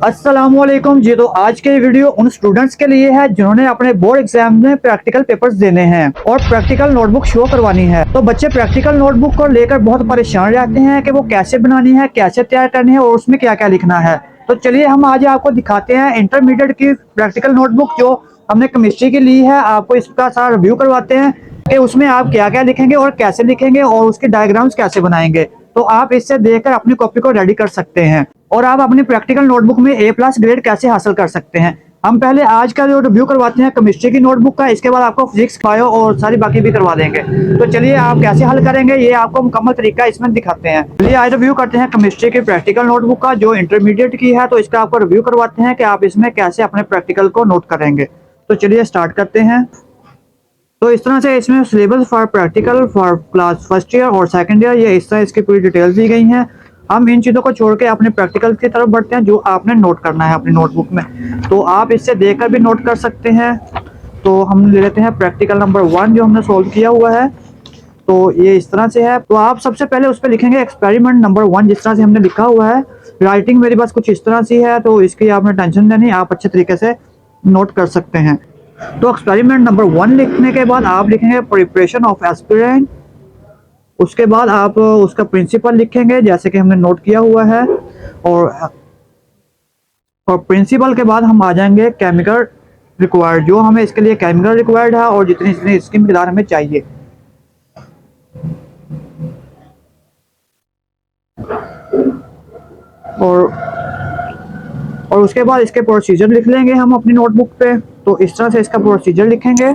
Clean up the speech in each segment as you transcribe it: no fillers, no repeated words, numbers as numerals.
अस्सलामुअलैकुम जी। तो आज के वीडियो उन स्टूडेंट्स के लिए है जिन्होंने अपने बोर्ड एग्जाम में प्रैक्टिकल पेपर्स देने हैं और प्रैक्टिकल नोटबुक शो करवानी है। तो बच्चे प्रैक्टिकल नोटबुक को लेकर बहुत परेशान रहते हैं कि वो कैसे बनानी है, कैसे तैयार करनी है और उसमें क्या क्या लिखना है। तो चलिए हम आज आपको दिखाते हैं इंटरमीडिएट की प्रैक्टिकल नोटबुक जो हमने केमिस्ट्री की ली है। आपको इसका सारा रिव्यू करवाते हैं कि उसमें आप क्या क्या लिखेंगे और कैसे लिखेंगे और उसके डायग्राम्स कैसे बनाएंगे। तो आप इससे देखकर अपनी कॉपी को रेडी कर सकते हैं और आप अपनी प्रैक्टिकल नोटबुक में A+ ग्रेड कैसे हासिल कर सकते हैं। हम पहले आज का जो रिव्यू करवाते हैं केमिस्ट्री की नोटबुक का, इसके बाद आपको फिजिक्स, बायो और सारी बाकी भी करवा देंगे। तो चलिए आप कैसे हल करेंगे ये आपको मुकम्मल तरीका इसमें दिखाते हैं। चलिए आज रिव्यू करते हैं केमिस्ट्री की प्रैक्टिकल नोटबुक का जो इंटरमीडिएट की है। तो इसका आपको रिव्यू करवाते हैं कि आप इसमें कैसे अपने प्रैक्टिकल को नोट करेंगे। तो चलिए स्टार्ट करते हैं। तो इस तरह से इसमें syllabus for practical for class first year और सेकंड ईयर, ये इस तरह इसकी पूरी डिटेल्स दी गई हैं। हम इन चीज़ों को छोड़ के अपने प्रैक्टिकल की तरफ बढ़ते हैं जो आपने नोट करना है अपनी नोटबुक में। तो आप इससे देखकर भी नोट कर सकते हैं। तो हम ले लेते हैं प्रैक्टिकल नंबर 1 जो हमने सोल्व किया हुआ है। तो ये इस तरह से है। तो आप सबसे पहले उस पर लिखेंगे एक्सपेरिमेंट नंबर 1 जिस तरह से हमने लिखा हुआ है। राइटिंग मेरे पास कुछ इस तरह से है तो इसकी आपने टेंशन लेनी, आप अच्छे तरीके से नोट कर सकते हैं। तो एक्सपेरिमेंट नंबर 1 लिखने के बाद आप लिखेंगे प्रिपरेशन ऑफ एस्पिरिन। उसके बाद आप उसका प्रिंसिपल लिखेंगे जैसे कि हमने नोट किया हुआ है। और प्रिंसिपल के बाद हम आ जाएंगे केमिकल रिक्वायर्ड, जो हमें इसके लिए केमिकल रिक्वायर्ड है और जितनी जितनी इसकी मिकदार हमें चाहिए। और उसके बाद इसके प्रोसीजर लिख लेंगे हम अपनी नोटबुक पे। तो इस तरह से इसका प्रोसीजर लिखेंगे।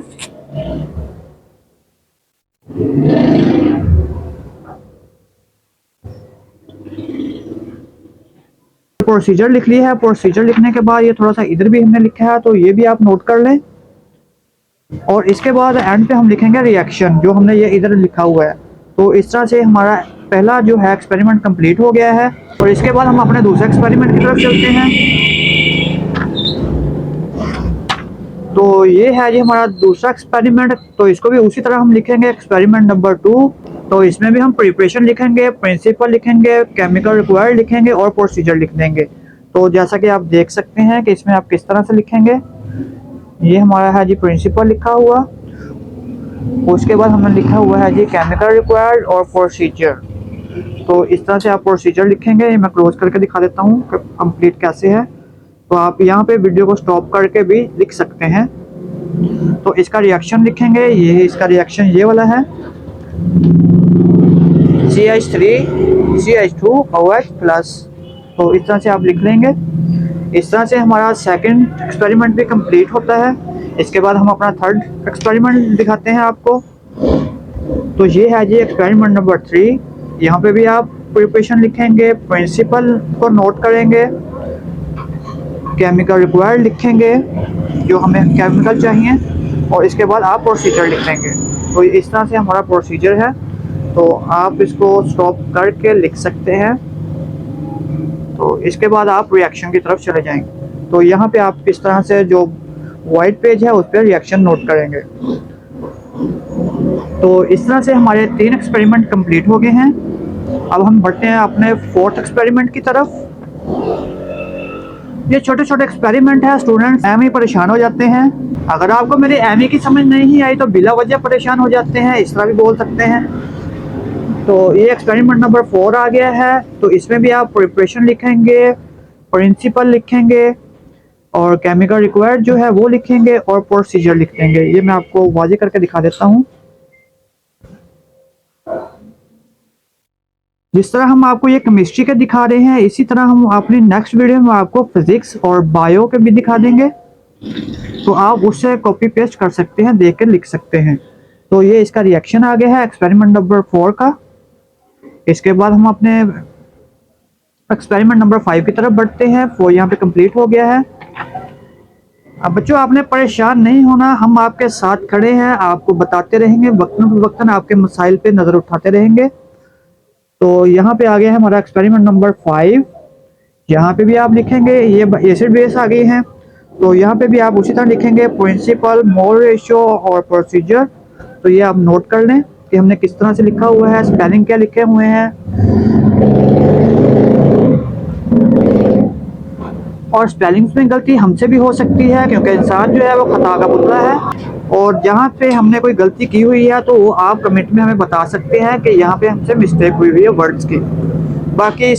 प्रोसीजर लिख लिया है। प्रोसीजर लिखने के बाद ये थोड़ा सा इधर भी हमने लिखा है तो ये भी आप नोट कर लें। और इसके बाद एंड पे हम लिखेंगे रिएक्शन, जो हमने ये इधर लिखा हुआ है। तो इस तरह से हमारा पहला जो है एक्सपेरिमेंट कंप्लीट हो गया है। और इसके बाद हम अपने दूसरे एक्सपेरिमेंट की तरफ चलते हैं। तो ये है जी हमारा दूसरा एक्सपेरिमेंट। तो इसको भी उसी तरह हम लिखेंगे एक्सपेरिमेंट नंबर 2। तो इसमें भी हम प्रिपरेशन लिखेंगे, प्रिंसिपल लिखेंगे, केमिकल रिक्वायर्ड लिखेंगे और प्रोसीजर लिख देंगे। तो जैसा कि आप देख सकते हैं कि इसमें आप किस तरह से लिखेंगे। ये हमारा है जी प्रिंसिपल लिखा हुआ। उसके बाद हमने लिखा हुआ है जी केमिकल रिक्वायर्ड और प्रोसीजर। तो इस तरह से आप प्रोसीजर लिखेंगे। मैं क्लोज करके दिखा देता हूँ कि कंप्लीट कैसे है। तो आप यहाँ पे वीडियो को स्टॉप करके भी लिख सकते हैं। तो इसका रिएक्शन लिखेंगे। ये इसका रिएक्शन ये वाला है CH3 CH2 OH+। तो इस तरह से आप लिख लेंगे। इस तरह से हमारा सेकंड एक्सपेरिमेंट भी कंप्लीट होता है। इसके बाद हम अपना थर्ड एक्सपेरिमेंट दिखाते हैं आपको। तो ये है जी एक्सपेरिमेंट नंबर 3। यहाँ पे भी आप प्रिपरेशन लिखेंगे, प्रिंसिपल को नोट करेंगे, केमिकल रिक्वायर्ड लिखेंगे जो हमें केमिकल चाहिए और इसके बाद आप प्रोसीजर लिखेंगे। तो इस तरह से हमारा प्रोसीजर है। तो आप इसको स्टॉप करके लिख सकते हैं। तो इसके बाद आप रिएक्शन की तरफ चले जाएंगे। तो यहाँ पे आप इस तरह से जो वाइट पेज है उस पर रिएक्शन नोट करेंगे। तो इस तरह से हमारे 3 एक्सपेरिमेंट कंप्लीट हो गए हैं। अब हम बढ़ते हैं अपने 4th एक्सपेरिमेंट की तरफ। ये छोटे छोटे एक्सपेरिमेंट है, स्टूडेंट्स एम ही परेशान हो जाते हैं। अगर आपको मेरी एम की समझ नहीं आई तो बिला वजह परेशान हो जाते हैं, इस तरह भी बोल सकते हैं। तो ये एक्सपेरिमेंट नंबर 4 आ गया है। तो इसमें भी आप प्रिपरेशन लिखेंगे, प्रिंसिपल लिखेंगे और केमिकल रिक्वायर्ड जो है वो लिखेंगे और प्रोसीजर लिख देंगे। ये मैं आपको वाज़ेह करके दिखा देता हूँ। जिस तरह हम आपको ये केमिस्ट्री के दिखा रहे हैं इसी तरह हम अपनी नेक्स्ट वीडियो में आपको फिजिक्स और बायो के भी दिखा देंगे। तो आप उससे कॉपी पेस्ट कर सकते हैं, देख कर लिख सकते हैं। तो ये इसका रिएक्शन आ गया है एक्सपेरिमेंट नंबर 4 का। इसके बाद हम अपने एक्सपेरिमेंट नंबर 5 की तरफ बढ़ते हैं। 4 यहाँ पे कंप्लीट हो गया है। अब बच्चों आपने परेशान नहीं होना, हम आपके साथ खड़े हैं, आपको बताते रहेंगे, वक्तन आपके मसाइल पे नज़र उठाते रहेंगे। तो यहाँ पे आ गया है हमारा एक्सपेरिमेंट नंबर 5। यहाँ पे भी आप लिखेंगे, ये एसिड बेस आ गई हैं। तो यहाँ पे भी आप उसी तरह लिखेंगे प्रिंसिपल, मोल रेशियो और प्रोसीजर। तो ये आप नोट कर लें कि हमने किस तरह से लिखा हुआ है, स्पेलिंग क्या लिखे हुए हैं। और स्पेलिंग्स में गलती हमसे भी हो सकती है, क्योंकि इंसान जो है वो खता का पुतला है। और जहाँ पे हमने कोई गलती की हुई है तो वो आप कमेंट में हमें बता सकते हैं कि यहाँ पे हमसे मिस्टेक हुई हुई है वर्ड्स की। बाकी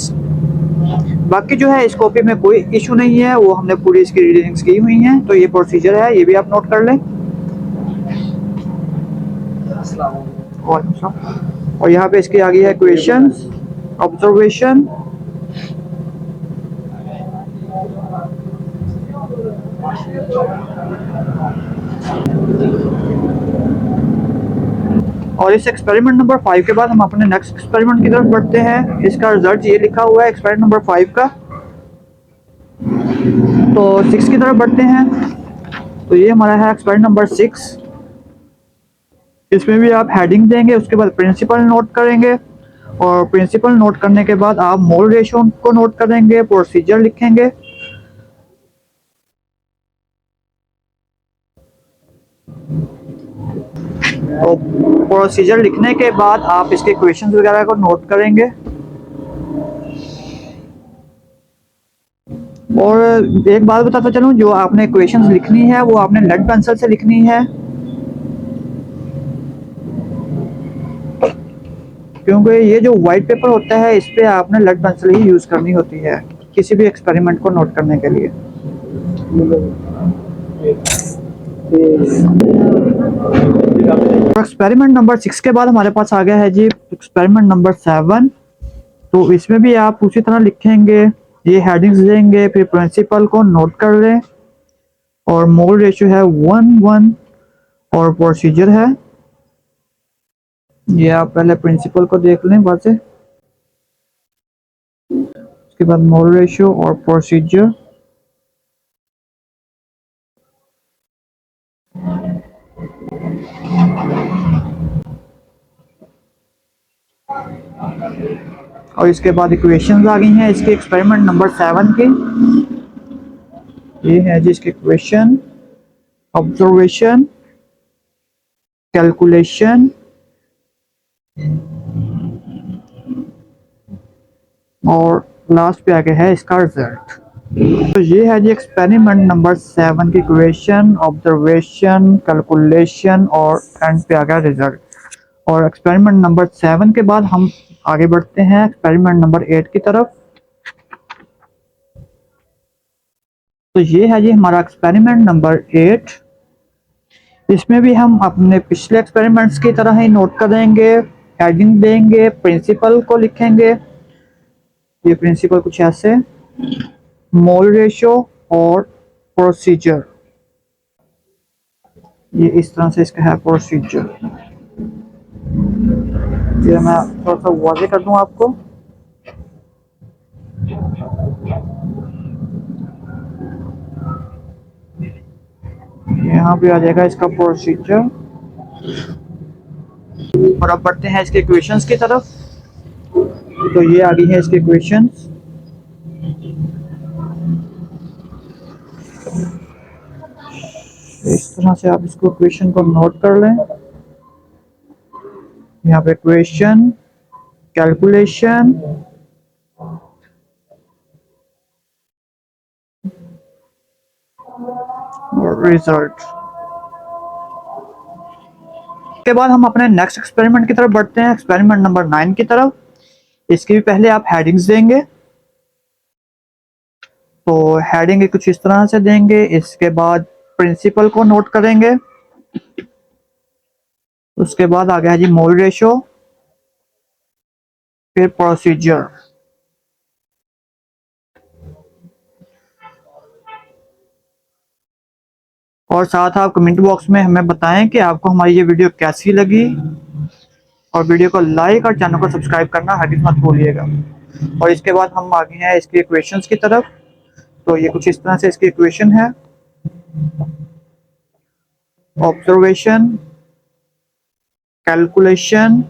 बाकी जो है इस कॉपी में कोई इशू नहीं है, वो हमने पूरी इसकी रीडिंग्स की हुई हैं। तो ये प्रोसीजर है, ये भी आप नोट कर लें। और यहाँ पे इसकी आ गई है क्वेश्चंस, ऑब्जर्वेशन, और इस एक्सपेरिमेंट नंबर 5 के बाद हम अपने नेक्स्ट एक्सपेरिमेंट की तरफ बढ़ते हैं। इसका रिजल्ट ये लिखा हुआ है एक्सपेरिमेंट नंबर 5 का। तो 6 की तरफ बढ़ते हैं। तो ये हमारा है एक्सपेरिमेंट नंबर 6। इसमें भी आप हेडिंग देंगे, उसके बाद प्रिंसिपल नोट करेंगे, और प्रिंसिपल नोट करने के बाद आप मोल रेशो को नोट करेंगे, प्रोसीजर लिखेंगे। तो प्रोसीजर लिखने के बाद आप इसके क्वेश्चंस वगैरह को नोट करेंगे। और एक बात बताता चलूं, जो आपने क्वेश्चंस लिखनी है वो आपने लेड पेंसिल से लिखनी है, क्योंकि ये जो वाइट पेपर होता है इस पे आपने लेड पेंसिल ही यूज करनी होती है किसी भी एक्सपेरिमेंट को नोट करने के लिए। एक्सपेरिमेंट नंबर 6 के बाद हमारे पास आ गया है जी एक्सपेरिमेंट नंबर 7। तो इसमें भी आप उसी तरह लिखेंगे, ये हेडिंग्स देंगे, फिर प्रिंसिपल को नोट कर लें, और मोल रेशियो है 1:1, और प्रोसीजर है, ये आप पहले प्रिंसिपल को देख लें वैसे, उसके बाद मोल रेशियो और प्रोसीजर। और इसके बाद इक्वेशंस आ गई हैं इसके एक्सपेरिमेंट नंबर 7 की। ये है जी इसके क्वेश्चन, ऑब्जर्वेशन, कैलकुलेशन और लास्ट पे आगे है इसका रिजल्ट। तो ये है जी एक्सपेरिमेंट नंबर 7 की क्वेश्चन, ऑब्जर्वेशन, कैलकुलेशन और एंड पे आ गया रिजल्ट। और एक्सपेरिमेंट नंबर 7 के बाद हम आगे बढ़ते हैं एक्सपेरिमेंट नंबर 8 की तरफ। तो ये है जी हमारा एक्सपेरिमेंट नंबर 8। इसमें भी हम अपने पिछले एक्सपेरिमेंट्स की तरह ही नोट करेंगे, हेडिंग देंगे, प्रिंसिपल को लिखेंगे। ये प्रिंसिपल कुछ ऐसे, मोल रेशियो और प्रोसीजर, ये इस तरह से इसका है प्रोसीजर। ये मैं थोड़ा सा वाज़ेह कर दूं आपको। यहाँ पे आ जाएगा इसका प्रोसीजर। और अब बढ़ते हैं इसके क्वेश्चंस की तरफ। तो ये आ गई है इसके क्वेश्चंस। इस तरह से आप इसको क्वेश्चन को नोट कर लें। यहाँ पे क्वेश्चन, कैलकुलेशन और रिजल्ट। के बाद हम अपने नेक्स्ट एक्सपेरिमेंट की तरफ बढ़ते हैं, एक्सपेरिमेंट नंबर 9 की तरफ। इसके भी पहले आप हेडिंग्स देंगे। तो हेडिंग कुछ इस तरह से देंगे, इसके बाद प्रिंसिपल को नोट करेंगे, उसके बाद आ गया है जी मोल रेशो, फिर प्रोसीजर। और साथ आप कमेंट बॉक्स में हमें बताएं कि आपको हमारी ये वीडियो कैसी लगी, और वीडियो को लाइक और चैनल को सब्सक्राइब करना हरगिज़ मत भूलिएगा। और इसके बाद हम आगे हैं इसके इक्वेशंस की तरफ। तो ये कुछ इस तरह से इसकी इक्वेशन है, ऑब्जर्वेशन, कैलकुलेशन,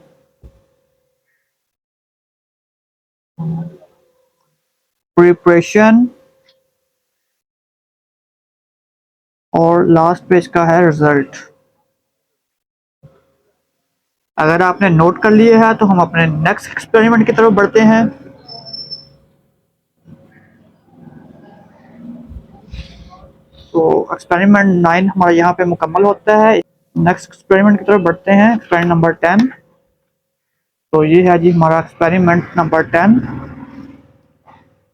प्रिपरेशन और लास्ट पेज का है रिजल्ट। अगर आपने नोट कर लिए है तो हम अपने नेक्स्ट एक्सपेरिमेंट की तरफ बढ़ते हैं। तो एक्सपेरिमेंट 9 हमारा यहाँ पे मुकम्मल होता है। नेक्स्ट एक्सपेरिमेंट की तरफ बढ़ते हैं, एक्सपेरिमेंट नंबर 10। तो ये है जी हमारा एक्सपेरिमेंट नंबर 10।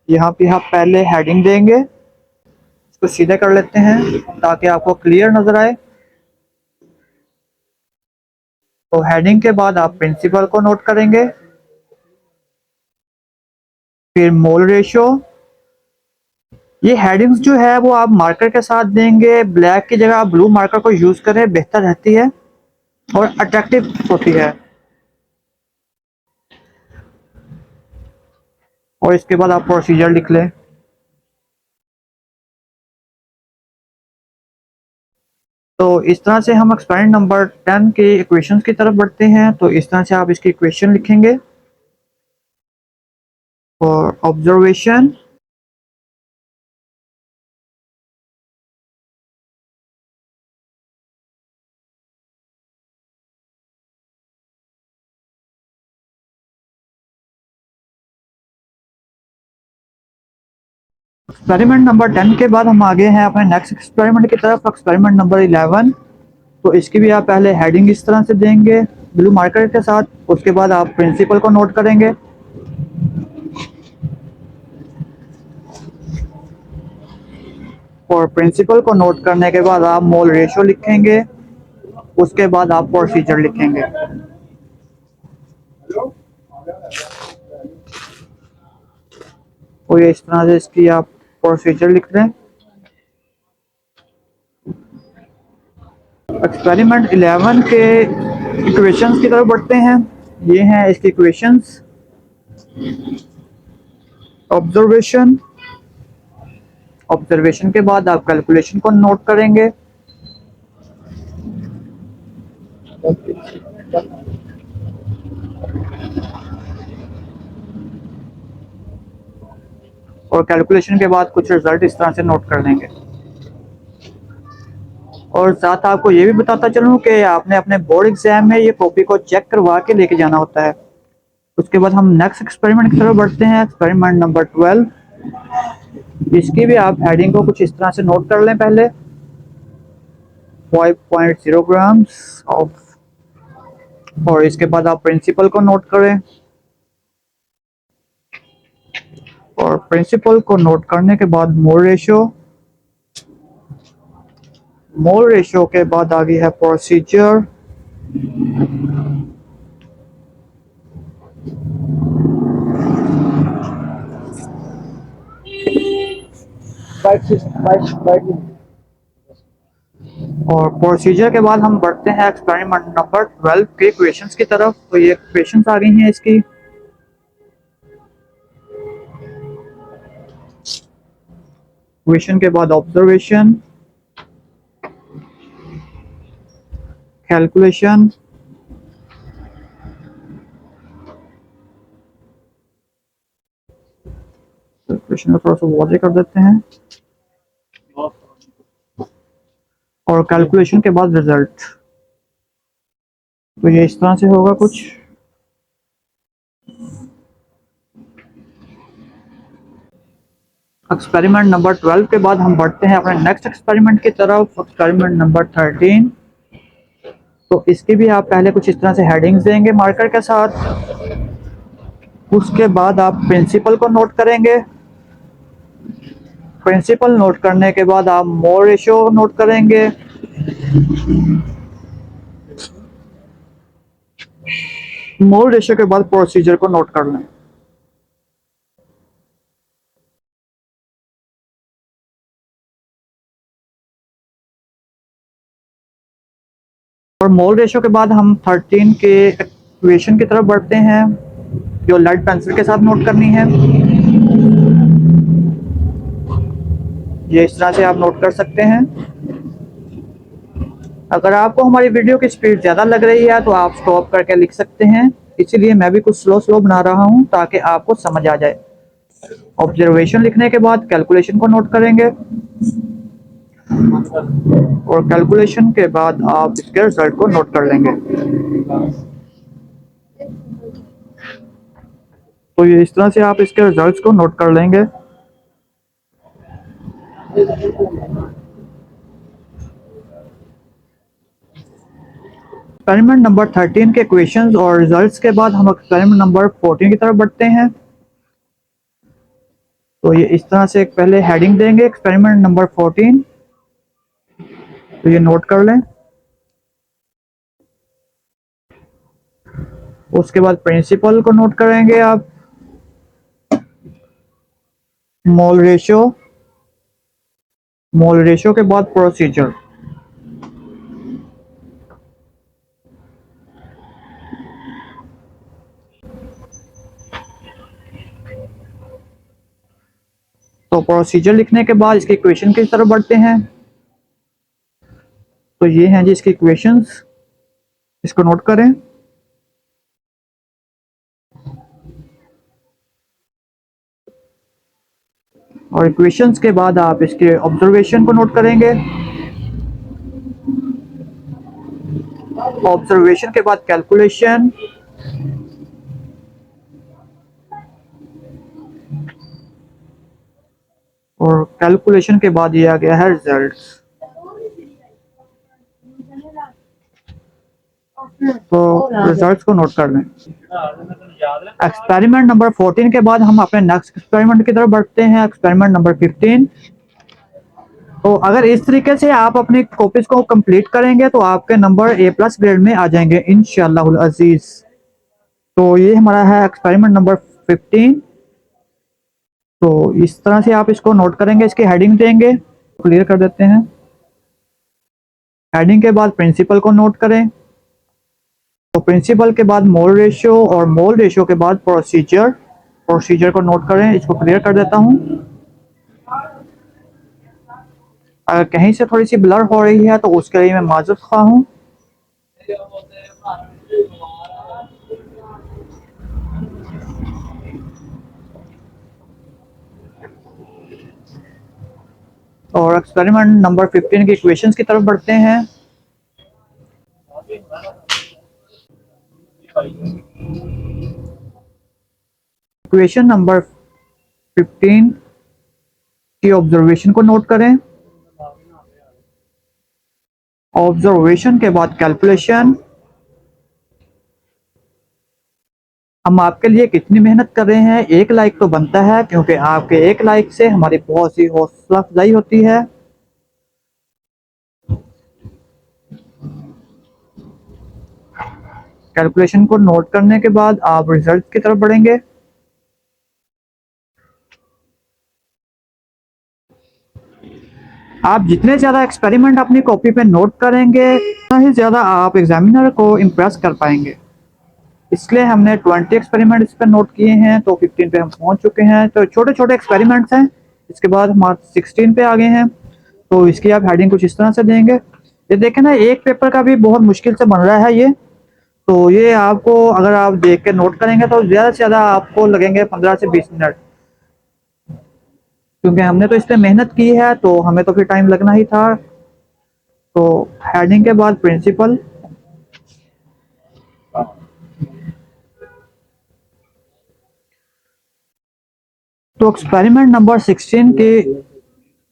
यहाँ पे आप पहले हेडिंग देंगे, इसको सीधा कर लेते हैं ताकि आपको क्लियर नजर आए। तो हेडिंग के बाद आप प्रिंसिपल को नोट करेंगे, फिर मोल रेशो। ये हेडिंग्स जो है वो आप मार्कर के साथ देंगे, ब्लैक की जगह आप ब्लू मार्कर को यूज करें, बेहतर रहती है और अट्रैक्टिव होती है। और इसके बाद आप प्रोसीजर लिख लें। तो इस तरह से हम एक्सपेरिमेंट नंबर 10 के इक्वेशंस की तरफ बढ़ते हैं। तो इस तरह से आप इसकी इक्वेशन लिखेंगे। और ऑब्जर्वेशन, एक्सपेरिमेंट नंबर 10 के बाद हम आगे हैं अपने नेक्स्ट एक्सपेरिमेंट की तरफ, एक्सपेरिमेंट नंबर 11। तो इसकी भी आप पहले हेडिंग इस तरह से देंगे ब्लू मार्कर के साथ, उसके बाद आप प्रिंसिपल को नोट करेंगे। और प्रिंसिपल को नोट करने के बाद आप मोल रेशो लिखेंगे, उसके बाद आप प्रोसीजर लिखेंगे। तो ये इस तरह से इसकी आप प्रोसीजर लिख दें। एक्सपेरिमेंट 11 के इक्वेशंस की तरफ बढ़ते हैं। ये हैं इसके इक्वेशंस। ऑब्जर्वेशन, ऑब्जर्वेशन के बाद आप कैलकुलेशन को नोट करेंगे। और कैलकुलेशन के बाद कुछ रिजल्ट इस तरह से नोट कर लेंगे। और साथ आपको ये भी बताता चलूं कि आपने अपने बोर्ड एग्जाम में ये कॉपी को चेक करवा के लेके जाना होता है। उसके बाद हम नेक्स्ट एक्सपेरिमेंट की तरफ बढ़ते हैं, एक्सपेरिमेंट नंबर 12। इसकी भी आप हेडिंग को कुछ इस तरह से नोट कर लें पहले। 5.0 ग्राम्स ऑफ, और इसके बाद आप प्रिंसिपल को नोट करें। और प्रिंसिपल को नोट करने के बाद मोल रेशो, मोल रेशो के बाद आगे है प्रोसीजर। और प्रोसीजर के बाद हम बढ़ते हैं एक्सपेरिमेंट नंबर 12 के क्वेश्चंस की तरफ। तो ये क्वेश्चंस आ गई हैं इसकी। क्वेश्चन के बाद ऑब्जर्वेशन, कैलकुलेशन, तो क्वेश्चन को थोड़ा सा वाज़ेह कर देते हैं। और कैलकुलेशन के बाद रिजल्ट। तो ये इस तरह से होगा कुछ। एक्सपेरिमेंट नंबर 12 के बाद हम बढ़ते हैं अपने नेक्स्ट एक्सपेरिमेंट की तरफ, एक्सपेरिमेंट नंबर 13। तो इसकी भी आप पहले कुछ इस तरह से हेडिंग्स देंगे मार्कर के साथ। उसके बाद आप प्रिंसिपल को नोट करेंगे। प्रिंसिपल नोट करने के बाद आप मोल रेशो नोट करेंगे। मोल रेशो के बाद प्रोसीजर को नोट कर लें। और मोल रेशो के बाद हम 13 के इक्वेशन की तरफ बढ़ते हैं, जो लेड पेंसिल के साथ नोट करनी है। ये इस तरह से आप नोट कर सकते हैं। अगर आपको हमारी वीडियो की स्पीड ज़्यादा लग रही है तो आप स्टॉप करके लिख सकते हैं, इसीलिए मैं भी कुछ स्लो स्लो बना रहा हूँ ताकि आपको समझ आ जाए। ऑब्जर्वेशन लिखने के बाद कैलकुलेशन को नोट करेंगे। और कैलकुलेशन के बाद आप इसके रिजल्ट को नोट कर लेंगे। तो ये इस तरह से आप इसके रिजल्ट्स को नोट कर लेंगे। एक्सपेरिमेंट नंबर 13 के क्वेश्चंस और रिजल्ट्स के बाद हम एक्सपेरिमेंट नंबर 14 की तरफ बढ़ते हैं। तो ये इस तरह से पहले हेडिंग देंगे एक्सपेरिमेंट नंबर 14, तो ये नोट कर लें। उसके बाद प्रिंसिपल को नोट करेंगे आप, मोल रेशियो के बाद प्रोसीजर। तो प्रोसीजर लिखने के बाद इसकी इक्वेशन की तरफ बढ़ते हैं। तो ये हैं जी इसकी इक्वेशंस, इसको नोट करें। और इक्वेशंस के बाद आप इसके ऑब्जर्वेशन को नोट करेंगे। ऑब्जर्वेशन के बाद कैलकुलेशन, और कैलकुलेशन के बाद ये आ गया है रिजल्ट्स। तो रिजल्ट्स को नोट कर लें। एक्सपेरिमेंट नंबर 14 के बाद हम अपने नेक्स्ट एक्सपेरिमेंट की तरफ बढ़ते हैं, एक्सपेरिमेंट नंबर 15। तो अगर इस तरीके से आप अपनी कॉपीज को कंप्लीट करेंगे तो आपके नंबर A+ ग्रेड में आ जाएंगे इंशाअल्लाहुल अजीज। तो ये हमारा है एक्सपेरिमेंट नंबर 15। तो इस तरह से आप इसको नोट करेंगे, इसकी हेडिंग देंगे, क्लियर कर देते हैं। हेडिंग के बाद प्रिंसिपल को नोट करें। तो प्रिंसिपल के बाद मोल रेशियो, और मोल रेशियो के बाद प्रोसीजर को नोट करें। इसको क्लियर कर देता हूं। अगर कहीं से थोड़ी सी ब्लर हो रही है तो उसके लिए मैं माजूर खा हूं। और एक्सपेरिमेंट नंबर 15 की इक्वेशंस की तरफ बढ़ते हैं। इक्वेशन नंबर 15 की ऑब्जर्वेशन को नोट करें। ऑब्जर्वेशन के बाद कैलकुलेशन। हम आपके लिए कितनी मेहनत कर रहे हैं, 1 लाइक तो बनता है, क्योंकि आपके 1 लाइक से हमारी बहुत सी हौसला अफजाई होती है। कैलकुलेशन को नोट करने के बाद आप रिजल्ट की तरफ बढ़ेंगे। आप जितने ज़्यादा एक्सपेरिमेंट अपनी कॉपी पे नोट करेंगे उतना ही ज़्यादा आप एग्जामिनर को इम्प्रेस कर पाएंगे। इसलिए हमने 20 एक्सपेरिमेंट इस पर नोट किए हैं। तो 15 पे हम पहुंच चुके हैं। तो छोटे छोटे एक्सपेरिमेंट्स हैं। इसके बाद हम 16 पे आ गए हैं। तो इसकी आप हेडिंग कुछ इस तरह से देंगे। ये देखें ना, एक पेपर का भी बहुत मुश्किल से बन रहा है ये। तो ये आपको अगर आप देख के नोट करेंगे तो ज़्यादा से ज़्यादा आपको लगेंगे 15 से 20 मिनट, क्योंकि हमने तो इस पर मेहनत की है तो हमें तो फिर टाइम लगना ही था। तो हेडिंग के बाद प्रिंसिपल, तो एक्सपेरिमेंट नंबर 16 के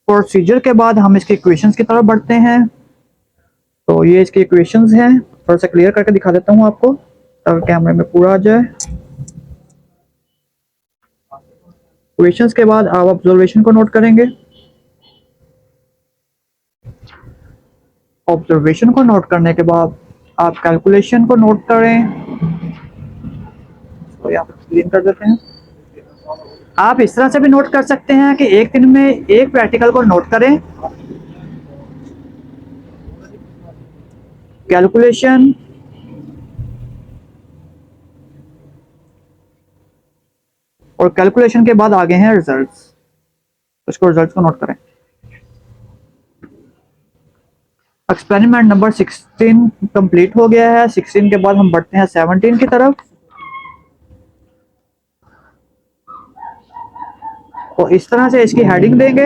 प्रोसीजर के बाद हम इसके इक्वेशंस की तरफ बढ़ते हैं। तो ये इसके इक्वेशंस हैं, थोड़ा सा क्लियर करके दिखा देता हूँ आपको ताकि कैमरे में पूरा आ जाए। इक्वेशंस के बाद आप ऑब्जर्वेशन को नोट करेंगे। ऑब्जर्वेशन को नोट करने के बाद आप कैलकुलेशन को नोट करें। तो यहाँ पर क्लीन कर देते हैं। आप इस तरह से भी नोट कर सकते हैं कि एक दिन में एक प्रैक्टिकल को नोट करें, कैलकुलेशन, और कैलकुलेशन के बाद आगे हैं रिजल्ट्स। उसको रिजल्ट्स को नोट करें। एक्सपेरिमेंट नंबर 16 कंप्लीट हो गया है। 16 के बाद हम बढ़ते हैं 17 की तरफ। तो इस तरह से इसकी हेडिंग देंगे।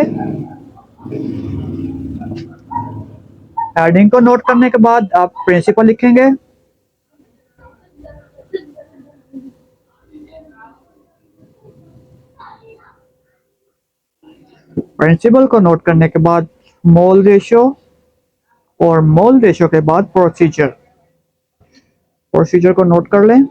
हेडिंग को नोट करने के बाद आप प्रिंसिपल लिखेंगे। प्रिंसिपल को नोट करने के बाद मोल रेशियो, और मोल रेशियो के बाद प्रोसीजर। प्रोसीजर को नोट कर लें।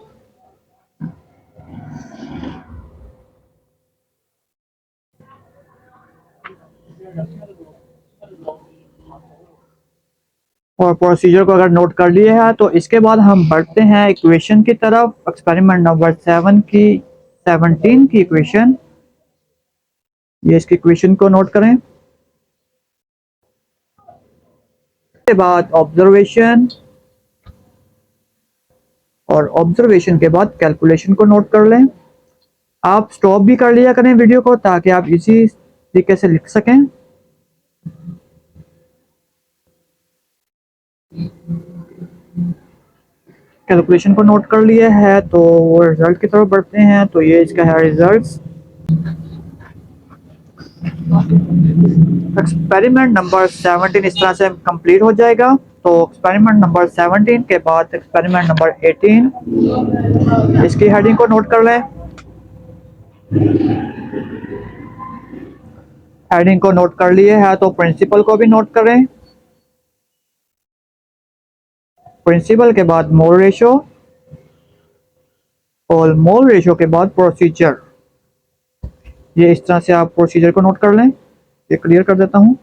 और प्रोसीजर को अगर नोट कर लिए है तो इसके बाद हम बढ़ते हैं इक्वेशन की तरफ। एक्सपेरिमेंट नंबर 17 की इक्वेशन, ये इसकी इक्वेशन को नोट करें। के बाद ऑब्जर्वेशन, और ऑब्जर्वेशन के बाद कैलकुलेशन को नोट कर लें। आप स्टॉप भी कर लिया करें वीडियो को ताकि आप इसी तरीके से लिख सकें। कैलकुलेशन को नोट कर लिया है तो रिजल्ट की तरफ बढ़ते हैं। तो ये इसका है रिजल्ट्स। एक्सपेरिमेंट नंबर 17 इस तरह से कंप्लीट हो जाएगा। तो एक्सपेरिमेंट नंबर 17 के बाद एक्सपेरिमेंट नंबर 18, इसकी हेडिंग को नोट कर लें। हेडिंग को नोट कर लिए है तो प्रिंसिपल को भी नोट करें। प्रिंसिपल के बाद मोल रेशो, और मोल रेशो के बाद प्रोसीजर। ये इस तरह से आप प्रोसीजर को नोट कर लें। ये क्लियर कर देता हूं।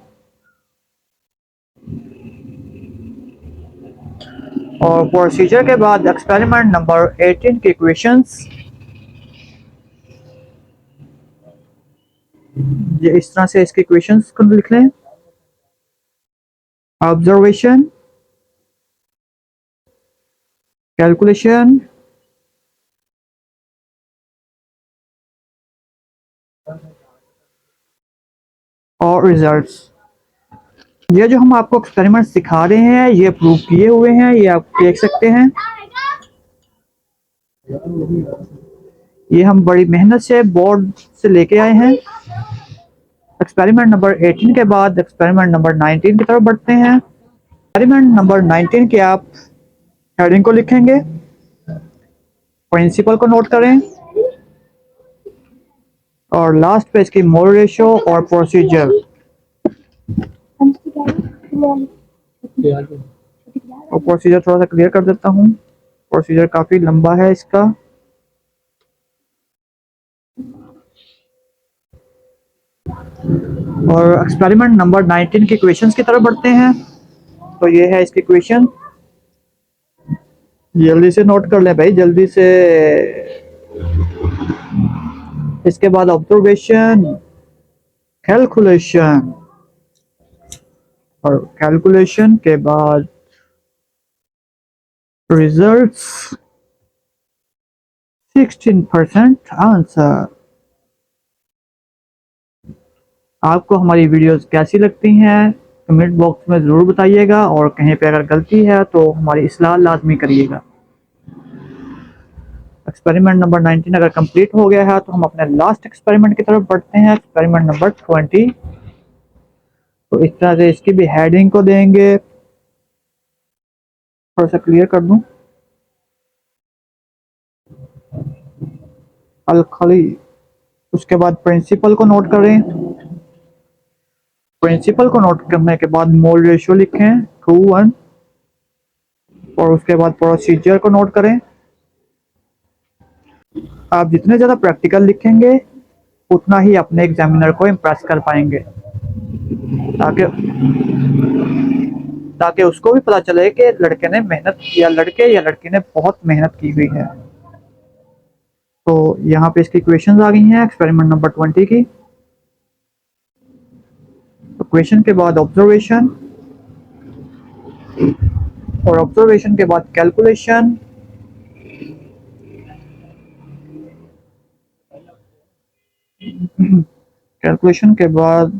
और प्रोसीजर के बाद एक्सपेरिमेंट नंबर 18 की इक्वेशंस, ये इस तरह से इसकी इक्वेशंस को लिख लें। ऑब्जर्वेशन, कैलकुलेशन, और रिजल्ट्स। ये जो हम आपको एक्सपेरिमेंट सिखा रहे हैं ये प्रूव किए हुए हैं, ये आप देख सकते हैं। ये हम बड़ी मेहनत से बोर्ड से लेके आए हैं। एक्सपेरिमेंट नंबर 18 के बाद एक्सपेरिमेंट नंबर 19 की तरफ बढ़ते हैं। एक्सपेरिमेंट नंबर 19 के आप हेडिंग को लिखेंगे, प्रिंसिपल को नोट करें, और लास्ट पे इसकी मोल रेशो और प्रोसीजर। और प्रोसीजर थोड़ा सा क्लियर कर देता हूँ। प्रोसीजर काफी लंबा है इसका। और एक्सपेरिमेंट नंबर 19 की क्वेश्चंस की तरफ बढ़ते हैं। तो ये है इसकी क्वेश्चन, जल्दी से नोट कर लें भाई, जल्दी से। इसके बाद ऑब्जर्वेशन, कैलकुलेशन, और कैलकुलेशन के बाद रिजल्ट्स, 16% आंसर। आपको हमारी वीडियोस कैसी लगती हैं कमेंट बॉक्स में ज़रूर बताइएगा, और कहीं पे अगर गलती है तो हमारी इस्लाह लाजमी करिएगा। एक्सपेरिमेंट नंबर 19 अगर कंप्लीट हो गया है तो हम अपने लास्ट एक्सपेरिमेंट की तरफ बढ़ते हैं, एक्सपेरिमेंट नंबर 20। तो इस तरह से इसकी भी हेडिंग को देंगे, थोड़ा सा क्लियर कर दूं। अलखली, उसके बाद प्रिंसिपल को नोट करें। प्रिंसिपल को नोट करने के बाद मोल रेशियो लिखें 2:1, और उसके बाद प्रोसीजर को नोट करें। आप जितने ज़्यादा प्रैक्टिकल लिखेंगे उतना ही अपने एग्जामिनर को इम्प्रेस कर पाएंगे, ताकि ताकि उसको भी पता चले कि लड़के ने मेहनत या लड़के या लड़की ने बहुत मेहनत की हुई है। तो यहाँ पे इसकी क्वेश्चंस आ गई हैं एक्सपेरिमेंट नंबर 20 की। तो क्वेश्चन के बाद ऑब्जर्वेशन, और ऑब्जर्वेशन के बाद कैलकुलेशन, कैलकुलेशन के बाद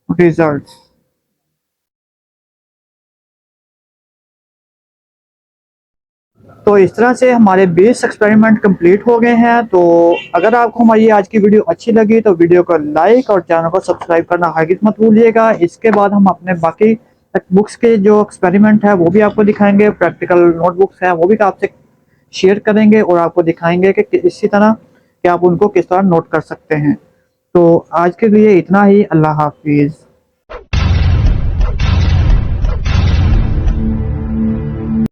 रिजल्ट्स। तो इस तरह से हमारे 20 एक्सपेरिमेंट कंप्लीट हो गए हैं। तो अगर आपको हमारी आज की वीडियो अच्छी लगी तो वीडियो को लाइक और चैनल को सब्सक्राइब करना हरगिज़ मत भूलिएगा। इसके बाद हम अपने बाकी बुक्स के जो एक्सपेरिमेंट है वो भी आपको दिखाएंगे, प्रैक्टिकल नोटबुक्स हैं वो भी आपसे शेयर करेंगे, और आपको दिखाएंगे कि इसी तरह कि आप उनको किस तरह नोट कर सकते हैं। तो आज के लिए इतना ही। अल्लाह हाफिज़।